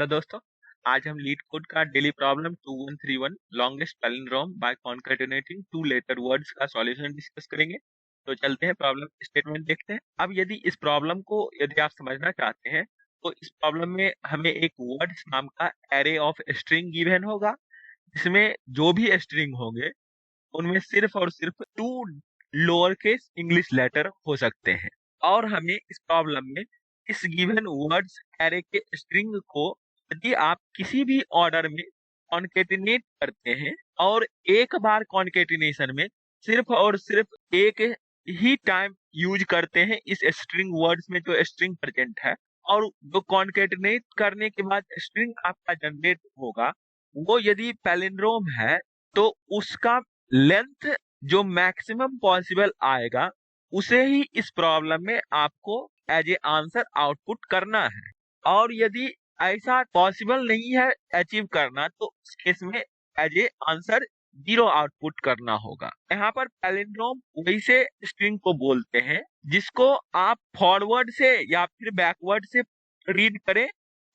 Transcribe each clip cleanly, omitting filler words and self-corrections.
Hello दोस्तों। आज हम लीड कोड का daily problem 2131 longest palindrome by concatenating two letter words का सॉल्यूशन डिस्कस करेंगे। तो चलते हैं, प्रॉब्लम स्टेटमेंट देखते हैं। अब यदि आप समझना चाहते हैं तो इस प्रॉब्लम में हमें एक वर्ड्स नाम का एरे ऑफ स्ट्रिंग गिवन होगा, जिसमें जो भी स्ट्रिंग होंगे उनमें सिर्फ और सिर्फ 2 लोअर केस इंग्लिश लेटर हो सकते हैं। और हमें इस प्रॉब्लम में इस गिवन वर्ड्स एरे के स्ट्रिंग को यदि आप किसी भी ऑर्डर में कॉन्केटिनेट करते हैं और एक बार कॉन्केटिनेशन में सिर्फ और सिर्फ एक ही टाइम यूज करते हैं इस स्ट्रिंग वर्ड्स में जो स्ट्रिंग प्रेजेंट है, और जो कॉन्केटिनेट करने के बाद स्ट्रिंग आपका जनरेट होगा वो यदि पैलिंड्रोम है तो उसका लेंथ जो मैक्सिमम पॉसिबल आएगा उसे ही इस प्रॉब्लम में आपको एज ए आंसर आउटपुट करना है। और यदि ऐसा पॉसिबल नहीं है अचीव करना तो उस केस में एज ए आंसर 0 आउटपुट करना होगा। यहाँ पर पैलिंड्रोम वैसे स्ट्रिंग को बोलते हैं जिसको आप फॉरवर्ड से या फिर बैकवर्ड से रीड करें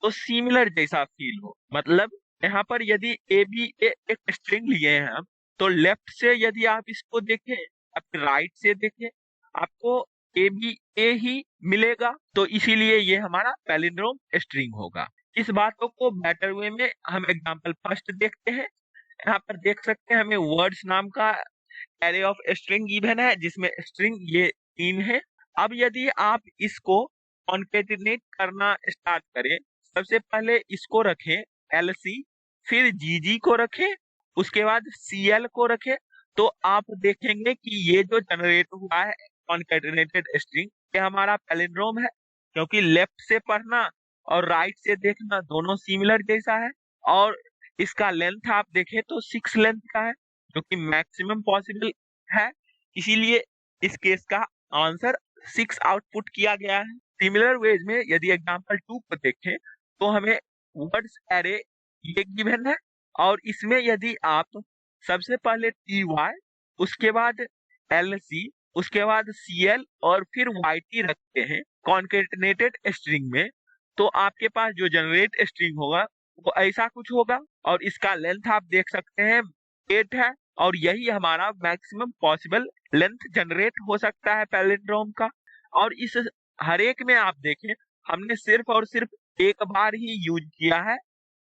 तो सिमिलर जैसा फील हो। मतलब यहाँ पर यदि ए बी एक स्ट्रिंग लिए हैं हम, तो लेफ्ट से यदि आप इसको देखें या फिर राइट से देखें आपको ए बी ए ही मिलेगा, तो इसीलिए ये हमारा पैलिंड्रोम स्ट्रिंग होगा। इस बातों को बेटर वे में हम एग्जांपल फर्स्ट देखते हैं। यहाँ पर देख सकते हैं हमें वर्ड्स नाम का एरे ऑफ स्ट्रिंग गिवन है जिसमें स्ट्रिंग ये 3 है। अब यदि आप इसको कॉन्केटिनेट करना स्टार्ट करें, सबसे पहले इसको रखें LC, फिर GG को रखें, उसके बाद CL को रखें, तो आप देखेंगे कि ये जो जनरेट हुआ है कॉन्केटिनेटेड स्ट्रिंग ये हमारा पैलिंड्रोम है, क्योंकि लेफ्ट से पढ़ना और राइट से देखना दोनों सिमिलर जैसा है। और इसका लेंथ आप देखें तो 6 लेंथ का है जो कि मैक्सिमम पॉसिबल है, इसीलिए इस केस का आंसर 6 आउटपुट किया गया है। सिमिलर वेज में यदि एग्जांपल 2 को देखें तो हमें वर्ड्स एरे ये गिवन है, और इसमें यदि आप सबसे पहले TY, उसके बाद LC, उसके बाद CL और फिर YT रखते हैं कॉन्केटिनेटेड स्ट्रिंग में, तो आपके पास जो जनरेट स्ट्रिंग होगा वो ऐसा कुछ होगा। और इसका लेंथ आप देख सकते हैं 8 है, और यही हमारा मैक्सिमम पॉसिबल लेंथ जनरेट हो सकता है पैलिंड्रोम का। और इस हर एक में आप देखें हमने सिर्फ और सिर्फ एक बार ही यूज किया है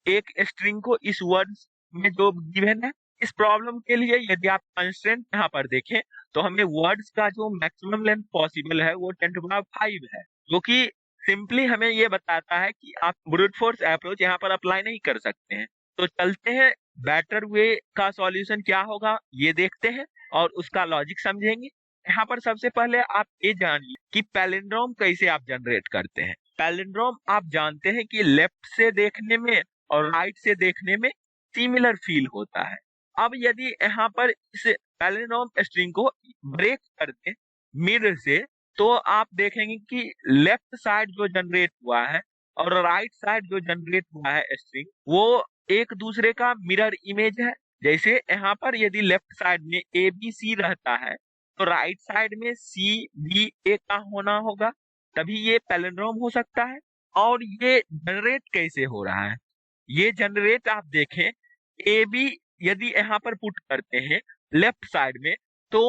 एक स्ट्रिंग को इस वर्ड में जो गिवन है। इस प्रॉब्लम के लिए यदि आप कंस्ट्रेंट यहाँ पर देखें तो हमें वर्ड्स का जो मैक्सिमम लेंथ पॉसिबल है वो 10⁵ है, जो कि सिंपली हमें ये बताता है कि आप ब्रूट फोर्स अप्रोच यहाँ पर अप्लाई नहीं कर सकते हैं। तो चलते हैं, बेटर वे का सॉल्यूशन क्या होगा ये देखते हैं और उसका लॉजिक समझेंगे। यहाँ पर सबसे पहले आप ये जानिए कि पैलिंड्रोम कैसे आप जनरेट करते हैं। पैलिंड्रोम आप जानते हैं कि लेफ्ट से देखने में और राइट से देखने में सिमिलर फील होता है। अब यदि यहाँ पर इस पैलिंड्रोम स्ट्रिंग को ब्रेक करते मिड से, तो आप देखेंगे कि लेफ्ट साइड जो जनरेट हुआ है और राइट साइड जो जनरेट हुआ है स्ट्रिंग वो एक दूसरे का मिरर इमेज है। जैसे यहाँ पर यदि लेफ्ट साइड में ABC रहता है तो राइट साइड में CBA का होना होगा, तभी ये पैलिंड्रोम हो सकता है। और ये जनरेट कैसे हो रहा है, ये जनरेट आप देखें AB यदि यहाँ पर पुट करते हैं लेफ्ट साइड में तो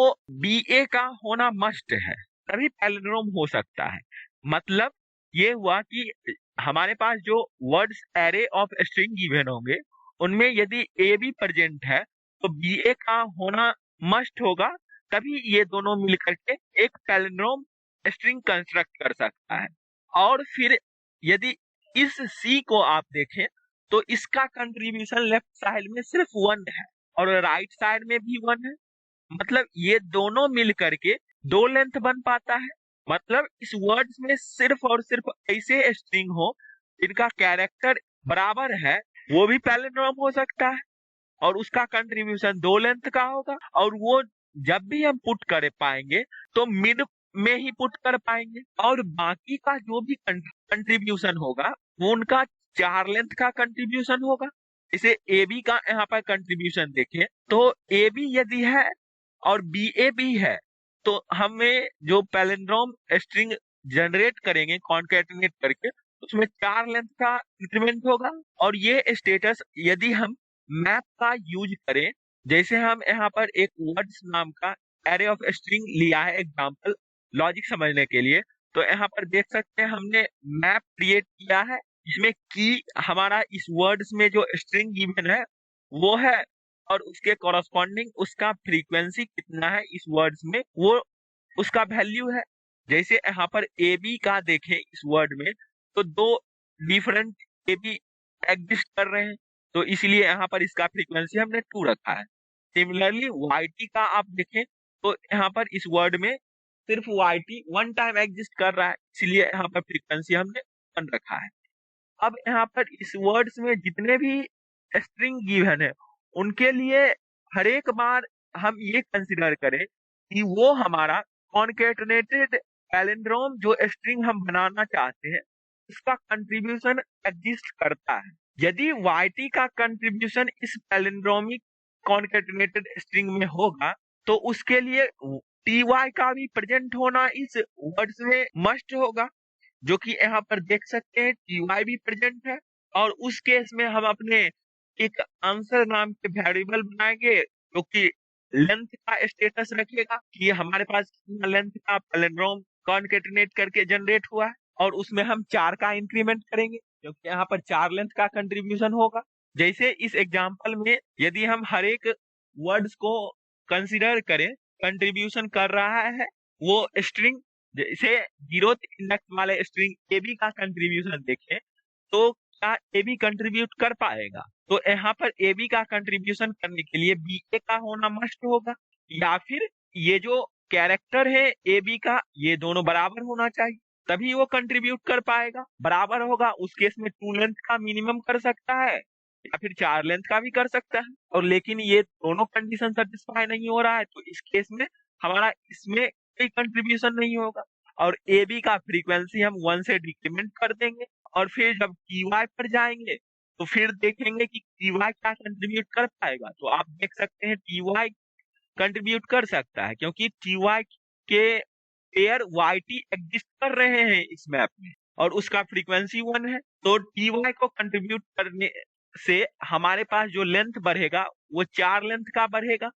BA का होना मस्ट है, तभी पैलिंड्रोम हो सकता है। मतलब ये हुआ कि हमारे पास जो words array of string given होंगे उनमें यदि AB प्रेजेंट है तो BA का होना मस्ट होगा, तभी ये दोनों मिलकर के एक पैलिंड्रोम स्ट्रिंग कंस्ट्रक्ट कर सकता है। और फिर यदि इस C को आप देखें तो इसका कंट्रीब्यूशन लेफ्ट साइड में सिर्फ 1 है और राइट साइड में भी 1 है। मतलब ये दोनों मिल करके 2 लेंथ बन पाता है। मतलब इस वर्ड्स में सिर्फ और सिर्फ ऐसे स्ट्रिंग हो जिनका कैरेक्टर बराबर है वो भी पैलिंड्रोम हो सकता है, और उसका कंट्रीब्यूशन 2 लेंथ का होगा, और वो जब भी हम पुट कर पाएंगे तो मिड में ही पुट कर पाएंगे। और बाकी का जो भी कंट्रीब्यूशन होगा वो उनका 4 लेंथ का कंट्रीब्यूशन होगा। इसे AB का यहाँ पर कंट्रीब्यूशन देखें तो AB यदि है और BA भी है तो हमें जो पैलिंड्रोम स्ट्रिंग जनरेट करेंगे कॉन्कैटिनेट करके उसमें 4 लेंथ का इंक्रीमेंट होगा। और ये स्टेटस यदि हम मैप का यूज करें, जैसे हम यहाँ पर एक वर्ड्स नाम का एरे ऑफ स्ट्रिंग लिया है एग्जांपल लॉजिक समझने के लिए, तो यहाँ पर देख सकते हैं हमने मैप क्रिएट किया है जिसमें की हमारा इस वर्ड्स में जो स्ट्रिंग गिवन है वो है, और उसके कॉरस्पॉन्डिंग उसका फ्रीक्वेंसी कितना है इस वर्ड्स में वो उसका वैल्यू है। जैसे यहाँ पर ए बी का देखें इस वर्ड में, तो दो डिफरेंट ए बी एग्जिस्ट कर रहे हैं, तो इसलिए यहाँ पर इसका फ्रीक्वेंसी हमने 2 रखा है। सिमिलरली वाई टी का आप देखें तो यहाँ पर इस वर्ड में सिर्फ वाई टी 1 टाइम एग्जिस्ट कर रहा है, इसलिए यहाँ पर फ्रीक्वेंसी हमने 1 रखा है। अब यहाँ पर इस वर्ड्स में जितने भी स्ट्रिंग गिवन है उनके लिए हर एक बार हम ये कंसिडर करें कि वो हमारा कॉन्केटनेटेड पैलिंड्रोम जो स्ट्रिंग हम बनाना चाहते हैं उसका कंट्रीब्यूशन एग्जिस्ट करता है। यदि वाईटी का कंट्रीब्यूशन इस पैलिंड्रोमिक कॉन्केटनेटेड स्ट्रिंग में होगा तो उसके लिए टी वाई का भी प्रेजेंट होना इस वर्ड्स में मस्ट होगा, जो कि यहाँ पर देख सकते हैं टी वाई भी प्रेजेंट है। और उस केस में हम अपने एक आंसर नाम के वेरिएबल बनाएंगे जो कि लेंथ का स्टेटस रखेगा कि हमारे पास कितना लेंथ का पैलिंड्रोम कॉन्केटिनेट करके जनरेट हुआ है, और उसमें हम 4 का इंक्रीमेंट करेंगे क्योंकि यहाँ पर 4 लेंथ का कंट्रीब्यूशन होगा। जैसे इस एग्जांपल में यदि हम हर एक वर्ड्स को कंसिडर करें कंट्रीब्यूशन कर रहा है वो स्ट्रिंग, जैसे 0th इंडेक्स वाले स्ट्रिंग ए बी का कंट्रीब्यूशन देखें तो क्या ए बी कंट्रीब्यूट कर पाएगा? तो यहाँ पर ए बी का कंट्रीब्यूशन करने के लिए बी ए का होना मस्ट होगा, या फिर ये जो कैरेक्टर है ए बी का ये दोनों बराबर होना चाहिए तभी वो कंट्रीब्यूट कर पाएगा। बराबर होगा उस केस में 2 लेंथ का मिनिमम कर सकता है या फिर 4 लेंथ का भी कर सकता है, और लेकिन ये दोनों कंडीशन सेटिस्फाई नहीं हो रहा है तो इस केस में हमारा इसमें कोई कंट्रीब्यूशन नहीं होगा, और ए बी का फ्रीक्वेंसी हम 1 से डिक्रीमेंट कर देंगे। और फिर जब टी वाई पर जाएंगे तो फिर देखेंगे कि टी वाई क्या कंट्रीब्यूट कर पाएगा, तो आप देख सकते हैं टी वाई कंट्रीब्यूट कर सकता है क्योंकि टी वाई के पेयर वाई टी एग्जिस्ट कर रहे हैं इस मैप में और उसका फ्रीक्वेंसी 1 है, तो टी वाई को कंट्रीब्यूट करने से हमारे पास जो लेंथ बढ़ेगा वो 4 लेंथ का बढ़ेगा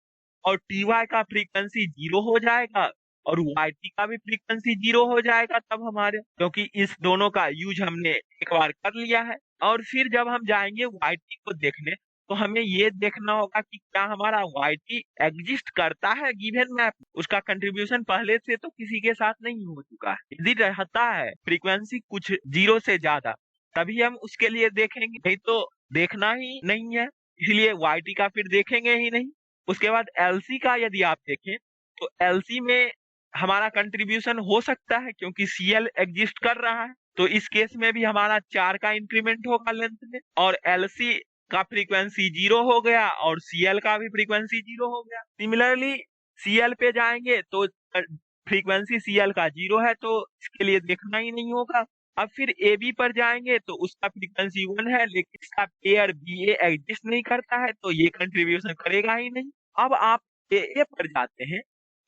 और टी वाई का फ्रीक्वेंसी 0 हो जाएगा और वाई टी का भी फ्रीक्वेंसी 0 हो जाएगा तब हमारे, क्योंकि इस दोनों का यूज हमने एक बार कर लिया है। और फिर जब हम जाएंगे वाई टी को देखने तो हमें ये देखना होगा कि क्या हमारा वाई टी एग्जिस्ट करता है गिवन मैप, उसका कंट्रीब्यूशन पहले से तो किसी के साथ नहीं हो चुका है। यदि रहता है फ्रीक्वेंसी कुछ 0 से ज्यादा तभी हम उसके लिए देखेंगे, नहीं तो देखना ही नहीं है, इसलिए वाई टी का फिर देखेंगे ही नहीं। उसके बाद एलसी का यदि आप देखें तो एलसी में हमारा कंट्रीब्यूशन हो सकता है क्योंकि सीएल एग्जिस्ट कर रहा है, तो इस केस में भी हमारा 4 का इंक्रीमेंट होगा लेंथ में, और एलसी का फ्रीक्वेंसी 0 हो गया और सीएल का भी फ्रीक्वेंसी 0 हो गया। सिमिलरली सीएल पे जाएंगे तो फ्रीक्वेंसी सीएल का 0 है तो इसके लिए देखना ही नहीं होगा। अब फिर ए बी पर जाएंगे तो उसका फ्रीक्वेंसी 1 है लेकिन इसका पेयर बी ए एग्जिस्ट नहीं करता है तो ये कंट्रीब्यूशन करेगा ही नहीं। अब आप ए पर जाते हैं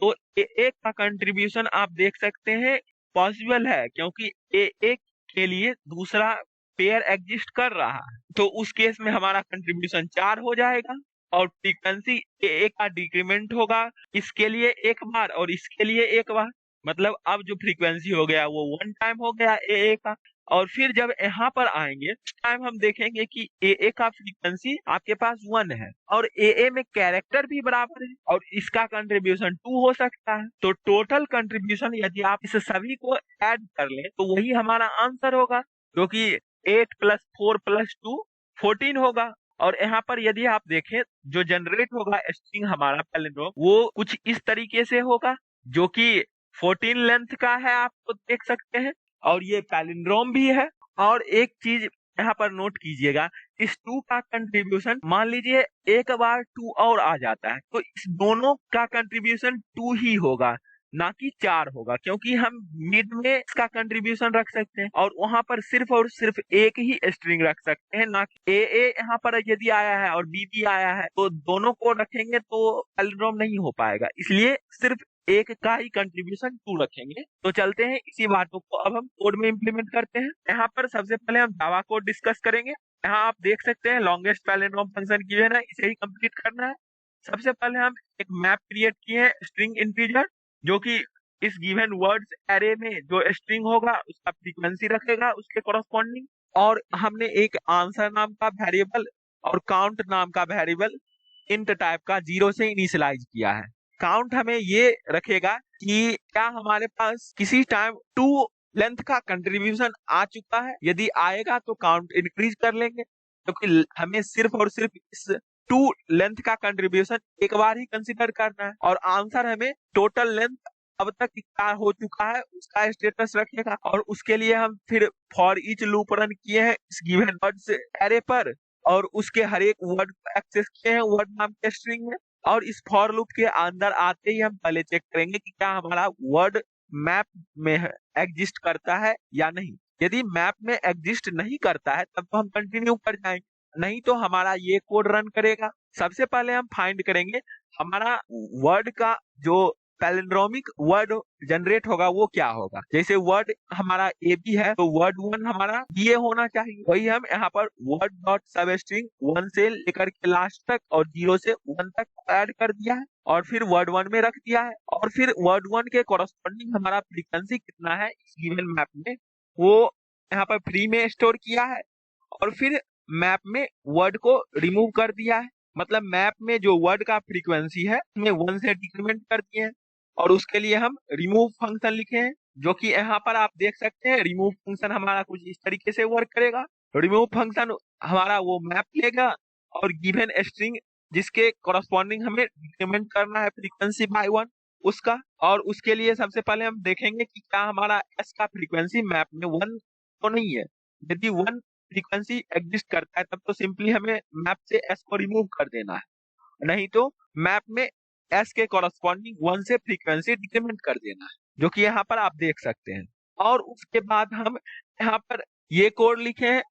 तो ए का कंट्रीब्यूशन आप देख सकते हैं पॉसिबल है क्योंकि ए के लिए दूसरा पेयर एग्जिस्ट कर रहा है, तो उस केस में हमारा कंट्रीब्यूशन 4 हो जाएगा और फ्रीक्वेंसी ए का डिक्रीमेंट होगा इसके लिए एक बार और इसके लिए एक बार, मतलब अब जो फ्रीक्वेंसी हो गया वो 1 टाइम हो गया ए का। और फिर जब यहाँ पर आएंगे उस टाइम हम देखेंगे कि ए का फ्रीक्वेंसी आपके पास 1 है और ए में कैरेक्टर भी बराबर है और इसका कंट्रीब्यूशन 2 हो सकता है, तो टोटल कंट्रीब्यूशन यदि आप इस सभी को ऐड कर लें तो वही हमारा आंसर होगा जो कि 8 + 4 + 2 14 होगा। और यहाँ पर यदि आप देखें जो जनरेट होगा स्ट्रिंग हमारा पैलिंड्रोम वो कुछ इस तरीके से होगा जो कि 14 लेंथ का है, आपको देख सकते हैं, और ये पैलिंड्रोम भी है। और एक चीज यहाँ पर नोट कीजिएगा, इस 2 का कंट्रीब्यूशन मान लीजिए एक बार 2 और आ जाता है तो इस दोनों का कंट्रीब्यूशन 2 ही होगा, ना कि 4 होगा, क्योंकि हम मिड में इसका कंट्रीब्यूशन रख सकते हैं और वहां पर सिर्फ और सिर्फ एक ही स्ट्रिंग रख सकते हैं, ना कि ए यहाँ पर यदि आया है और बी आया है तो दोनों को रखेंगे तो पैलिंड्रोम नहीं हो पाएगा, इसलिए सिर्फ एक का ही कंट्रीब्यूशन 2 रखेंगे। तो चलते हैं इसी बातों को अब हम कोड में इम्प्लीमेंट करते हैं। यहाँ पर सबसे पहले हम जावा कोड डिस्कस करेंगे। यहाँ आप देख सकते हैं लॉन्गेस्ट पैलिंड्रोम फंक्शन गिवन है, इसे ही कंप्लीट करना है। सबसे पहले हम एक मैप क्रिएट किए हैं स्ट्रिंग इंटीजर, जो कि इस गिवन वर्ड्स एरे में जो स्ट्रिंग होगा उसका फ्रीक्वेंसी रखेगा उसके कॉरस्पॉन्डिंग, और हमने एक आंसर नाम का वेरिएबल और काउंट नाम का वेरिएबल इंट टाइप का 0 से इनिशियलाइज किया है। काउंट हमें ये रखेगा कि क्या हमारे पास किसी टाइम 2 लेंथ का कंट्रीब्यूशन आ चुका है, यदि आएगा तो काउंट इंक्रीज कर लेंगे, क्योंकि हमें सिर्फ और सिर्फ इस 2 लेंथ का कंट्रीब्यूशन एक बार ही कंसिडर करना है, और आंसर हमें टोटल लेंथ अब तक क्या हो चुका है उसका स्टेटस रखेगा। और उसके लिए हम फिर फॉर ईच लूप रन किए हैं इस गिवन वर्ड्स एरे पर, और उसके हर एक वर्ड को एक्सेस किए हैं वर्ड नाम के स्ट्रिंग में, और इस फॉर लूप के अंदर आते ही हम पहले चेक करेंगे कि क्या हमारा वर्ड मैप में एग्जिस्ट करता है या नहीं। यदि मैप में एग्जिस्ट नहीं करता है तब तो हम कंटिन्यू कर जाएंगे, नहीं तो हमारा ये कोड रन करेगा। सबसे पहले हम फाइंड करेंगे हमारा वर्ड का जो पैलिंड्रोमिक वर्ड जनरेट होगा वो क्या होगा। जैसे वर्ड हमारा ए बी है तो वर्ड 1 हमारा बी होना चाहिए, वही हम यहाँ पर वर्ड डॉट सब स्ट्रिंग 1 से लेकर के लास्ट तक और 0 से 1 तक ऐड कर दिया है, और फिर वर्ड 1 में रख दिया है, और फिर वर्ड 1 के कॉरस्पॉन्डिंग हमारा फ्रीक्वेंसी कितना है इस गिवन मैप में वो यहाँ पर फ्री में स्टोर किया है, और फिर मैप में वर्ड को रिमूव कर दिया है। मतलब मैप में जो वर्ड का फ्रीक्वेंसी है उसमें 1 से डिक्रीमेंट कर दिए हैं, और उसके लिए हम रिमूव फंक्शन लिखे हैं, जो कि यहाँ पर आप देख सकते हैं रिमूव फंक्शन हमारा कुछ इस तरीके से वर्क करेगा। रिमूव फंक्शन हमारा वो मैप लेगा और गिवन स्ट्रिंग जिसके कॉरस्पॉन्डिंग हमें डिक्रीमेंट करना है फ्रीक्वेंसी बाय 1 उसका, और उसके लिए सबसे पहले हम देखेंगे कि क्या हमारा एस का फ्रीक्वेंसी मैप में 1 तो नहीं है। यदि 1 फ्रीक्वेंसी एग्जिस्ट करता है तब तो सिंपली हमें मैप से एस को रिमूव कर देना है, नहीं तो मैप में एस के कॉरस्पॉन्डिंग 1 से फ्रीक्वेंसी डिक्रीमेंट कर देना है, जो कि यहाँ पर आप देख सकते हैं। और उसके बाद हम यहाँ पर ये कोड लिखे हैं,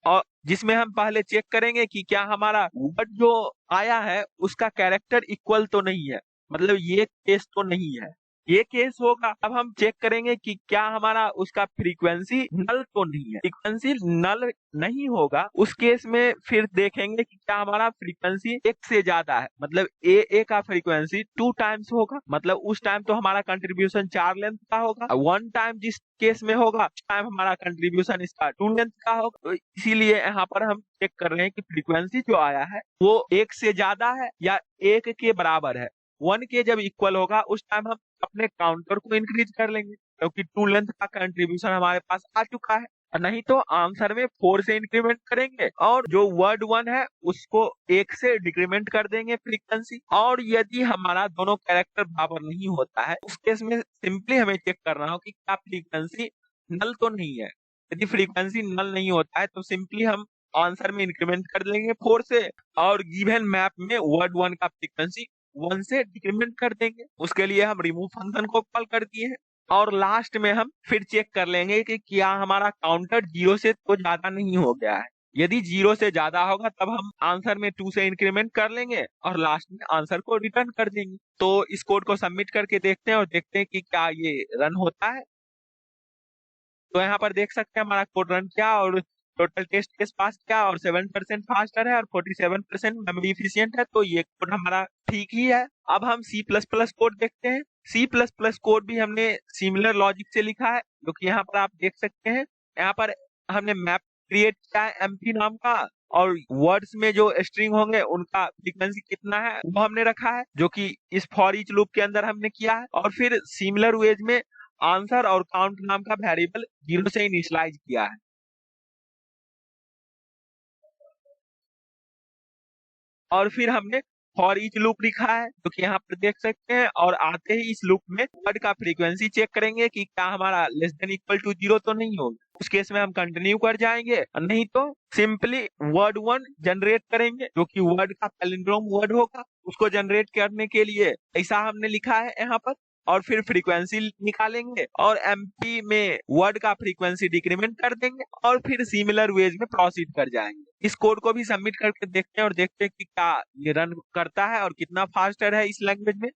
और जिसमें हम पहले चेक करेंगे कि क्या हमारा वर्ड जो आया है उसका कैरेक्टर इक्वल तो नहीं है, मतलब ये केस तो नहीं है, ये केस होगा। अब हम चेक करेंगे कि क्या हमारा उसका फ्रीक्वेंसी नल तो नहीं है, फ्रीक्वेंसी नल नहीं होगा उस केस में फिर देखेंगे कि क्या हमारा फ्रीक्वेंसी 1 से ज्यादा है, मतलब ए का फ्रीक्वेंसी 2 टाइम्स होगा, मतलब उस टाइम तो हमारा कंट्रीब्यूशन 4 लेंथ का होगा, 1 टाइम जिस केस में होगा उस टाइम हमारा कंट्रीब्यूशन इसका 2 लेंथ का होगा। तो इसीलिए यहाँ पर हम चेक कर रहे हैं कि फ्रीक्वेंसी जो आया है वो 1 से ज्यादा है या 1 के बराबर है। 1 के जब इक्वल होगा उस टाइम हम अपने काउंटर को इंक्रीज कर लेंगे, क्योंकि 2 लेंथ का कंट्रीब्यूशन हमारे पास आ चुका है, और नहीं तो आंसर में 4 से इंक्रीमेंट करेंगे और जो वर्ड 1 है उसको 1 से डिक्रीमेंट कर देंगे फ्रीक्वेंसी। और यदि हमारा दोनों कैरेक्टर बराबर नहीं होता है उस केस में सिंपली हमें चेक करना हो कि क्या फ्रीक्वेंसी नल तो नहीं है। यदि फ्रीक्वेंसी नल नहीं होता है तो सिंपली हम आंसर में इंक्रीमेंट कर लेंगे 4 से, और गिवन मैप में वर्ड 1 का फ्रीक्वेंसी 1 से डिक्रीमेंट कर देंगे। उसके लिए हम रिमूव फंक्शन को कॉल कर दिए हैं, और लास्ट में हम फिर चेक कर लेंगे कि क्या हमारा काउंटर 0 से तो ज्यादा नहीं हो गया है। यदि 0 से ज्यादा होगा तब हम आंसर में 2 से इंक्रीमेंट कर लेंगे और लास्ट में आंसर को रिटर्न कर देंगे। तो इस कोड को सबमिट करके देखते हैं और देखते हैं कि क्या ये रन होता है। तो यहाँ पर देख सकते हैं हमारा कोड रन किया और टोटल टेस्ट केस पास किया, और 7% फास्टर है और 47% मेमोरी इफिशियंट है, तो ये कोड हमारा ठीक ही है। अब हम C++ कोड देखते हैं। C++ कोड भी हमने सिमिलर लॉजिक से लिखा है, जो कि यहाँ पर आप देख सकते हैं। यहाँ पर हमने मैप क्रिएट किया है MP नाम का, और वर्ड्स में जो स्ट्रिंग होंगे उनका फ्रीक्वेंसी कितना है वो हमने रखा है, जो कि इस फॉर ईच लूप के अंदर हमने किया है, और फिर सिमिलर वेज में आंसर और काउंट नाम का वेरिएबल 0 से इनिशियलाइज किया है। और फिर हमने फॉर ईच लूप लिखा है, जो कि यहाँ पर देख सकते हैं, और आते ही इस लूप में वर्ड का फ्रीक्वेंसी चेक करेंगे कि क्या हमारा लेस देन इक्वल टू 0 तो नहीं होगा। उस केस में हम कंटिन्यू कर जाएंगे, नहीं तो सिंपली वर्ड 1 जनरेट करेंगे, जो कि वर्ड का पैलिंड्रोम वर्ड होगा। उसको जनरेट करने के लिए ऐसा हमने लिखा है यहाँ पर और फिर फ्रीक्वेंसी निकालेंगे और एमपी में वर्ड का फ्रीक्वेंसी डिक्रीमेंट कर देंगे और फिर सिमिलर वेज में प्रोसीड कर जाएंगे। इस कोड को भी सबमिट करके देखते हैं और देखते हैं कि क्या ये रन करता है और कितना फास्टर है इस लैंग्वेज में।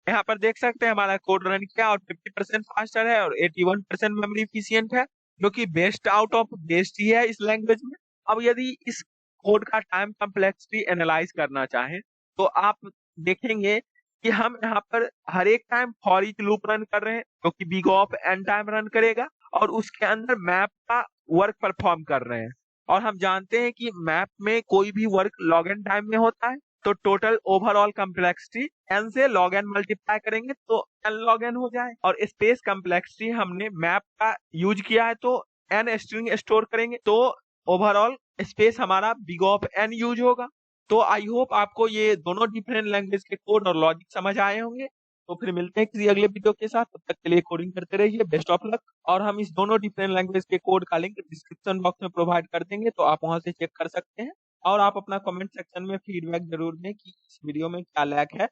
यहाँ पर देख सकते हैं हमारा कोड रन किया और 50% फास्टर है और 81% मेमोरी इफिशियंट है, जो कि बेस्ट आउट ऑफ बेस्ट ही है इस लैंग्वेज में। अब यदि इस कोड का टाइम कम्प्लेक्सिटी एनालाइज करना चाहें तो आप देखेंगे कि हम यहाँ पर हर एक time for each loop run कर रहे हैं, जो कि big of n time run करेगा और उसके अंदर मैप का वर्क परफॉर्म कर रहे हैं। और हम जानते हैं कि मैप में कोई भी वर्क लॉग एन टाइम में होता है, तो टोटल ओवरऑल कम्प्लेक्सिटी n से log n मल्टीप्लाई करेंगे तो n log n हो जाए। और स्पेस कम्प्लेक्सिटी हमने मैप का यूज किया है तो n स्ट्रिंग स्टोर करेंगे तो ओवरऑल स्पेस हमारा बिग ऑफ n यूज होगा। तो आई होप आपको ये दोनों डिफरेंट लैंग्वेज के कोड और लॉजिक समझ आए होंगे। तो फिर मिलते हैं किसी अगले वीडियो के साथ, तब तक के लिए कोडिंग करते रहिए, बेस्ट ऑफ लक। और हम इस दोनों डिफरेंट लैंग्वेज के कोड का लिंक डिस्क्रिप्शन बॉक्स में प्रोवाइड कर देंगे, तो आप वहां से चेक कर सकते हैं। और आप अपना कमेंट सेक्शन में फीडबैक जरूर दें कि इस वीडियो में क्या लैग है,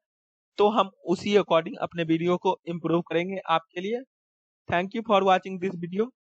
तो हम उसी अकॉर्डिंग अपने वीडियो को इम्प्रूव करेंगे आपके लिए। Thank you for watching this video.